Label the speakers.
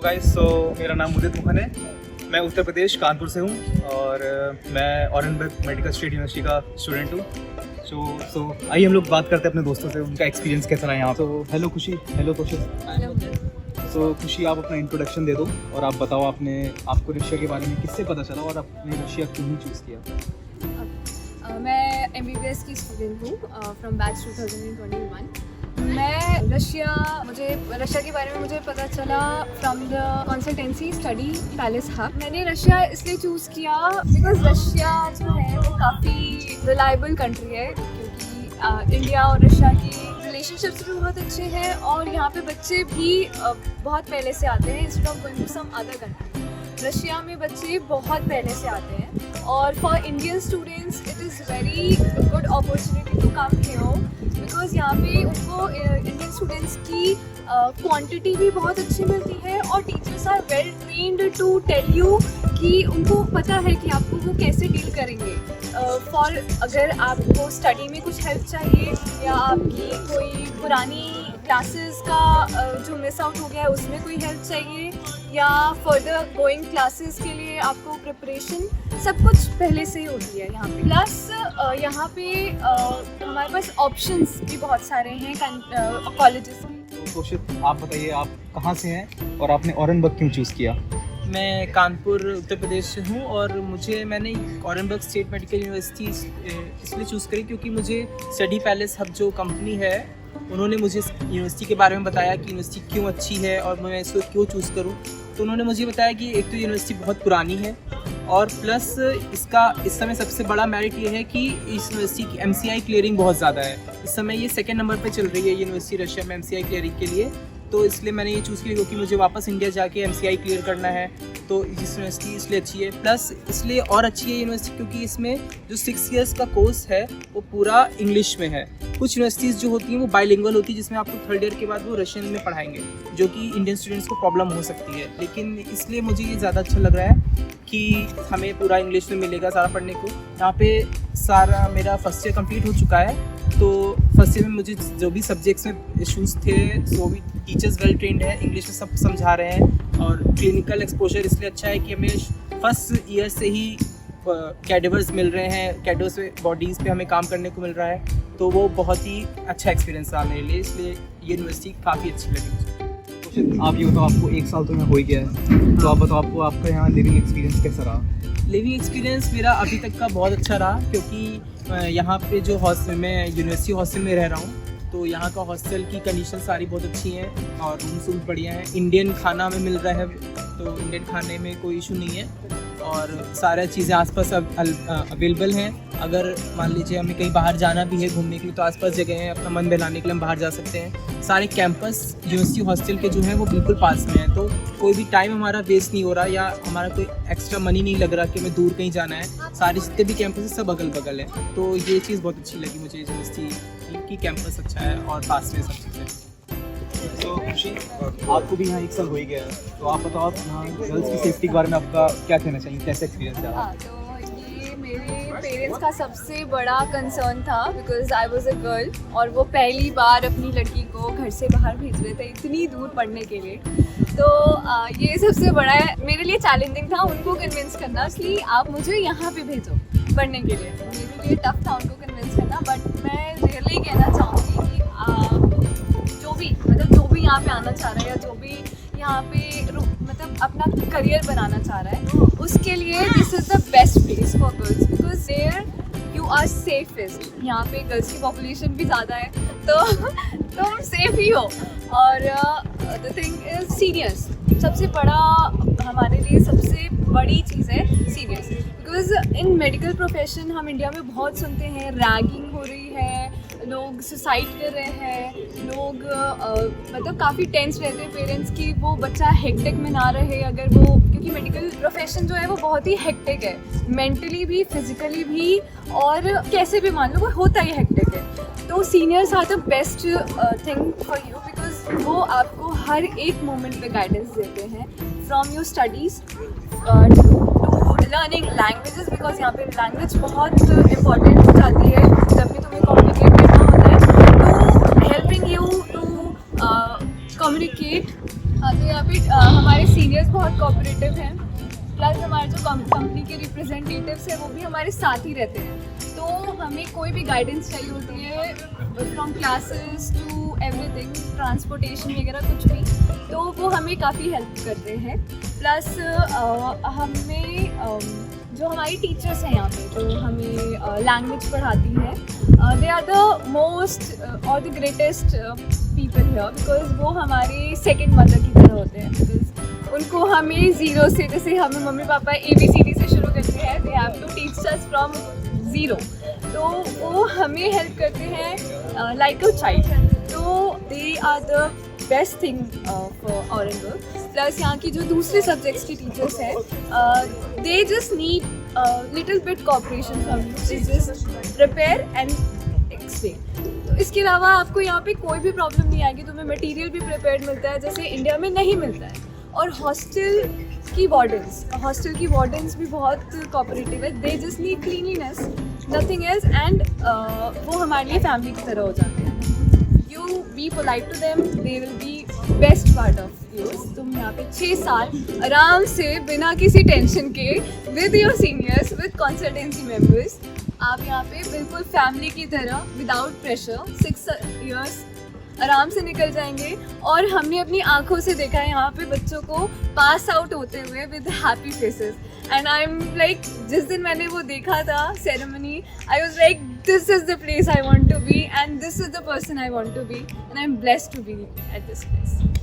Speaker 1: Guys, मेरा नाम उदित मोहन है। मैं उत्तर प्रदेश कानपुर से हूँ और मैं ऑरेंजबर्ग मेडिकल स्टेट यूनिवर्सिटी का स्टूडेंट हूँ। सो आइए हम लोग बात करते हैं अपने दोस्तों से, उनका एक्सपीरियंस कैसा रहा यहाँ। तो हेलो खुशी, हेलो तोशिक। सो खुशी, आप अपना इंट्रोडक्शन दे दो और आप बताओ आपको रशिया के बारे में किससे पता चला और आपने रशिया क्यों ही चूज़ किया।
Speaker 2: मैं MBBS की स्टूडेंट हूँ फ्रॉम बैच 2021। मुझे रशिया के बारे में मुझे पता चला from the consultancy study palace hub. मैंने रशिया इसलिए चूज़ किया बिकॉज रशिया जो है वो काफ़ी रिलायबल कंट्री है, क्योंकि इंडिया और रशिया की रिलेशनशिप्स भी बहुत अच्छे हैं और यहाँ पे बच्चे भी बहुत पहले से आते हैं instead of going to some other country. Russia में बच्चे बहुत पहले से आते हैं और for Indian students it is very good opportunity to come here because यहाँ पे उनको इंडियन स्टूडेंट्स की क्वांटिटी भी बहुत अच्छी मिलती है और teachers are well trained to tell you कि उनको पता है कि आपको वो कैसे डील करेंगे। फॉर अगर आपको स्टडी में कुछ हेल्प चाहिए या आपकी कोई पुरानी क्लासेस का जो मिस आउट हो गया है उसमें कोई हेल्प चाहिए या फर्दर गोइंग क्लासेस के लिए आपको प्रिपरेशन, सब कुछ पहले से ही होती है यहाँ पे। प्लस यहाँ पे हमारे पास ऑप्शंस भी बहुत सारे हैं कॉलेजेस के।
Speaker 1: तो तोशिक, आप बताइए आप कहाँ से हैं और आपने ऑरेंजबर्ग क्यों चूज़ किया।
Speaker 3: मैं कानपुर उत्तर प्रदेश से हूँ और मैंने ऑरेंजबर्ग स्टेट मेडिकल यूनिवर्सिटी इसलिए चूज़ करी क्योंकि मुझे स्टडी पैलेस हब जो कंपनी है उन्होंने मुझे यूनिवर्सिटी के बारे में बताया कि यूनिवर्सिटी क्यों अच्छी है और मैं इसको क्यों चूज़ करूँ। तो उन्होंने मुझे बताया कि एक तो यूनिवर्सिटी बहुत पुरानी है और प्लस इसका इस समय सबसे बड़ा मेरिट ये है कि इस यूनिवर्सिटी की MCI क्लियरिंग बहुत ज़्यादा है। इस समय ये 2nd नंबर पे चल रही है यूनिवर्सिटी रशिया में MCI क्लियरिंग के लिए। तो इसलिए मैंने ये चूज़ किया क्योंकि मुझे वापस इंडिया जाके MCI क्लियर करना है, तो इस यूनिवर्सिटी इसलिए अच्छी है। प्लस इसलिए और अच्छी है यूनिवर्सिटी क्योंकि इसमें जो 6 इयर्स का कोर्स है वो पूरा इंग्लिश में है। कुछ यूनिवर्सिटीज़ जो होती हैं वो बाइलिंगुअल होती है जिसमें आपको 3rd ईयर के बाद वो रशियन में पढ़ाएंगे, जो कि इंडियन स्टूडेंट्स को प्रॉब्लम हो सकती है। लेकिन इसलिए मुझे ये ज़्यादा अच्छा लग रहा है कि हमें पूरा इंग्लिश में मिलेगा सारा पढ़ने को। यहाँ पे सारा मेरा फर्स्ट ईयर कंप्लीट हो चुका है, तो फर्स्ट ईयर में मुझे जो भी सब्जेक्ट्स में इशूज़ थे वो भी टीचर्स वेल ट्रेंड है, इंग्लिश में सब समझा रहे हैं और क्लिनिकल एक्सपोजर इसलिए अच्छा है कि हमें फर्स्ट ईयर से ही कैडेवर्स मिल रहे हैं, कैडेवर्स बॉडीज़ पे हमें काम करने को मिल रहा है। तो वो बहुत ही अच्छा एक्सपीरियंस रहा मेरे लिए, इसलिए ये यूनिवर्सिटी काफ़ी अच्छी लगी मुझे।
Speaker 1: आप ये बताओ, आपको 1 साल तो यहाँ हो ही गया है, तो आप बताओ आपका यहाँ लिविंग एक्सपीरियंस कैसा रहा।
Speaker 3: लिविंग एक्सपीरियंस मेरा अभी तक का बहुत अच्छा रहा क्योंकि यहाँ पे जो हॉस्टल, मैं यूनिवर्सिटी हॉस्टल में रह रहा हूँ, तो यहाँ का हॉस्टल की कंडीशन सारी बहुत अच्छी हैं और रूम्स बढ़िया हैं। इंडियन खाना हमें मिल रहा है, तो इंडियन खाने में कोई इशू नहीं है और सारी चीज़ें आसपास अवेलेबल हैं। अगर मान लीजिए हमें कहीं बाहर जाना भी है घूमने के लिए तो आसपास जगह है, अपना मन बहलाने के लिए हम बाहर जा सकते हैं। सारे कैंपस यूनिवर्सिटी हॉस्टल के जो हैं वो बिल्कुल पास में हैं, तो कोई भी टाइम हमारा वेस्ट नहीं हो रहा या हमारा कोई एक्स्ट्रा मनी नहीं लग रहा कि हमें दूर कहीं जाना है। सारे जितने भी कैंपस हैं सब अगल बगल है, तो ये चीज़ बहुत अच्छी लगी मुझे यूनिवर्सिटी की कैंपस अच्छा है और पास में सब चीज़ें।
Speaker 1: तो खुशी, आपको भी यहाँ 1 साल हो ही गया है, तो आप बताओ आप यहाँ गर्ल्स की सेफ्टी के बारे में आपका क्या कहना चाहिए, कैसे एक्सपीरियंस है।
Speaker 2: हाँ, तो ये मेरे पेरेंट्स का सबसे बड़ा कंसर्न था because I was a girl और वो पहली बार अपनी लड़की को घर से बाहर भेज रहे थे इतनी दूर पढ़ने के लिए। तो ये सबसे बड़ा मेरे लिए चैलेंजिंग था उनको कन्विंस करना कि आप मुझे यहाँ पे भेजो पढ़ने के लिए। मेरे लिए टफ था उनको कन्विंस करना, बट मैं रियली कहना चाहूँगी कि जो भी यहाँ पे आना चाह रहा है या जो भी यहाँ पे मतलब अपना करियर बनाना चाह रहा है उसके लिए this is the best place for girls because there you are safest. यहाँ पे गर्ल्स की पॉपुलेशन भी ज़्यादा है तो सेफ ही हो। और द थिंग इज सीनियर्स, सबसे बड़ा हमारे लिए सबसे बड़ी चीज़ है seniors, because in medical profession हम इंडिया में बहुत सुनते हैं रैगिंग हो रही है, लोग सुसाइड कर रहे हैं, लोग मतलब काफ़ी टेंस रहते हैं पेरेंट्स की वो बच्चा हेक्टिक में ना रहे अगर वो, क्योंकि मेडिकल प्रोफेशन जो है वो बहुत ही हेक्टिक है, मेंटली भी फिजिकली भी और कैसे भी मान लो वो होता ही हेक्टिक है। तो seniors are the best thing for you because वो आपको हर एक मोमेंट पे गाइडेंस देते हैं from your studies to learning languages, because यहाँ पे लैंग्वेज बहुत इंपॉर्टेंट हो जाती है जब भी तुम्हें कम्युनिकेट करना होता है। तो हेल्पिंग यू टू कम्युनिकेट हाँ, तो यहाँ पे हमारे सीनियर्स बहुत कोऑपरेटिव हैं, प्लस हमारे जो कंपनी के रिप्रेजेंटेटिव्स हैं वो भी हमारे साथ ही रहते हैं। तो हमें कोई भी गाइडेंस चाहिए होती है from classes to everything, transportation वगैरह कुछ भी, तो वो हमें काफ़ी हेल्प करते हैं। प्लस हमें जो हमारी टीचर्स हैं यहाँ पे जो हमें लैंग्वेज पढ़ाती हैं, दे आर द मोस्ट और the greatest people here, because वो हमारे सेकंड मदर की तरह होते हैं। बिकॉज उनको हमें ज़ीरो से, जैसे हमें मम्मी पापा ABCD से शुरू करते हैं, they have to teach us from zero, तो वो हमें हेल्प करते हैं लाइक अ चाइल्ड। तो they are the best thing for Orenberg. Plus यहाँ की जो दूसरे सब्जेक्ट्स की टीचर्स हैं, they just need little bit cooperation from you, just prepare and explain. तो इसके अलावा आपको यहाँ पे कोई भी प्रॉब्लम नहीं आएगी, तुम्हें मटेरियल भी प्रिपेयर्ड मिलता है जैसे इंडिया में नहीं मिलता है। और हॉस्टल की वार्डन्स भी बहुत कोऑपरेटिव है, they just need cleanliness, nothing else, and वो हमारे लिए फैमिली की तरह हो जाते हैं। You be polite to them, they will be best part of you. तुम यहाँ पे 6 साल आराम से बिना किसी टेंशन के with your seniors, with consultancy members, आप यहाँ पे बिल्कुल फैमिली की तरह विदाउट प्रेशर 6 इयर्स आराम से निकल जाएंगे। और हमने अपनी आंखों से देखा है यहाँ पे बच्चों को पास आउट होते हुए with happy faces, and I am like, जिस दिन मैंने वो देखा था ceremony, I was like, this is the place I want to be and this is the person I want to be, and I am blessed to be at this place.